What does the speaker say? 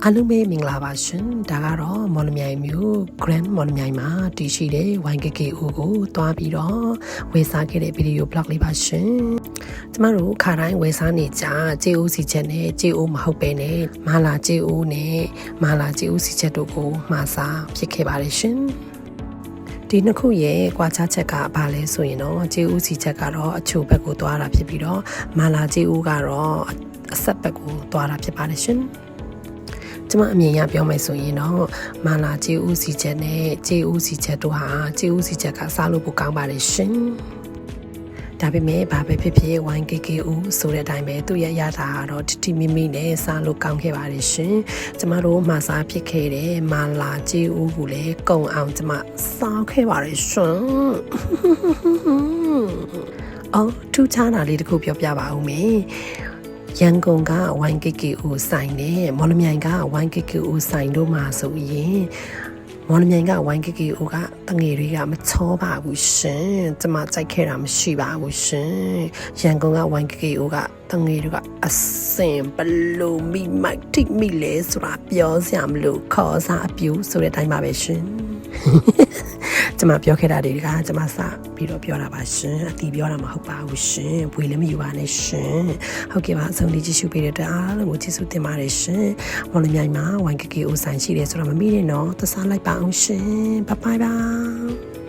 အားလုံးပဲမင်္ဂလာပါရှင်ဒါကတော့မော်လမြိုင်မြို့ Grand မော်လမြိုင်မှာတည်ရှိတဲ့ YKKO ကိုတွားပြီးတော့ဝယ်စားခဲ့တဲ့ဗီဒီယို blog လေးပါရှင်ကျမတို့ခါတိုင်းဝယ်စားနေကြ JOC ချက်နဲ့ JO မဟုတ်ပဲနဲ့မာလာ JO နဲ့မာလာ JOC ချက်တို့ကိုမှာစားဖြစ်ခဲ့ပါတယ်ရှင်ဒီနှစ်ခုရဲ့ကွာခြားချက်ကဘာလဲဆိုရင်တော့ JOC ချက်ကတော့အချိုဘက်ကိုတွားတာဖြစ်ပြီးတော့မာလာ JO ကတော့အဆက်ဘက်ကိုတွားတာဖြစ်ပါတယ်ရှင်ကျမအမြင်ရပြောမယ်ဆိုရင်တော့မာလာ JOC ချက်နဲ့ JOC ချက်တို့ဟာ JOC ချက်ကစားလို့ပိုကောင်းပါတယ်ရှင်ဒါပေမဲ့ဘာပဲဖြစ်ဖြစ် YKKO ဆိုတဲ့အတိုင်းပဲသူ့ရဲ့ရတာကတော့တိမိမိနဲ့စားလို့ကောင်းခဲ့ပါတယ်ရှင်ကျမတို့မှာစားဖြစ်ခဲ့တဲ့မာလာ JO ကိုလည်းကုံအောင်ကျမစားခဲ့ပါတယ်ရှင်အော်ထူးခြားတာလေးတစ်ခုပြောပြပါဦးမယ်ရန်ကုန်က YKKO ဆိုင်နဲ့မော်လမြိုင်က YKKO ဆိုင်တို့မှာဆိုရင်မော်လမြိုင်က YKKO ကတငယ်တွေကမချောပါဘူးရှင်ကျမကြိုက်ခဲ့တာမရှိပါဘူးရှင်ရန်ကုန်က YKKO ကတငယ်တွေကအစင်ဘလို့မိမိုက်တိမိလဲဆိုတာပြောစရာမလိုခေါ်စားအပြူဆိုတဲ့အတိုင်းပါပဲရှင်ကျမပြောခဲ့တာတွေကကျမစပြီးတော့ပြောတာပါရှင်အတီးပြောတာမဟုတ်ပါဘူးရှင်ဘွေလည်းမယူပါနဲ့ရှင်ဟုတ်ကဲ့ပါအဆုံးလေးကြည့်ရှုပေးတဲ့အားလုံးကိုကျေးဇူးတင်ပါတယ်ရှင်မော်လမြိုင်မှာ YKKO ဆိုင်ရှိတယ်ဆိုတော့မမေ့နဲ့နော်သစားလိုက်ပါအောင်ရှင်ဘိုင်ဘိုင်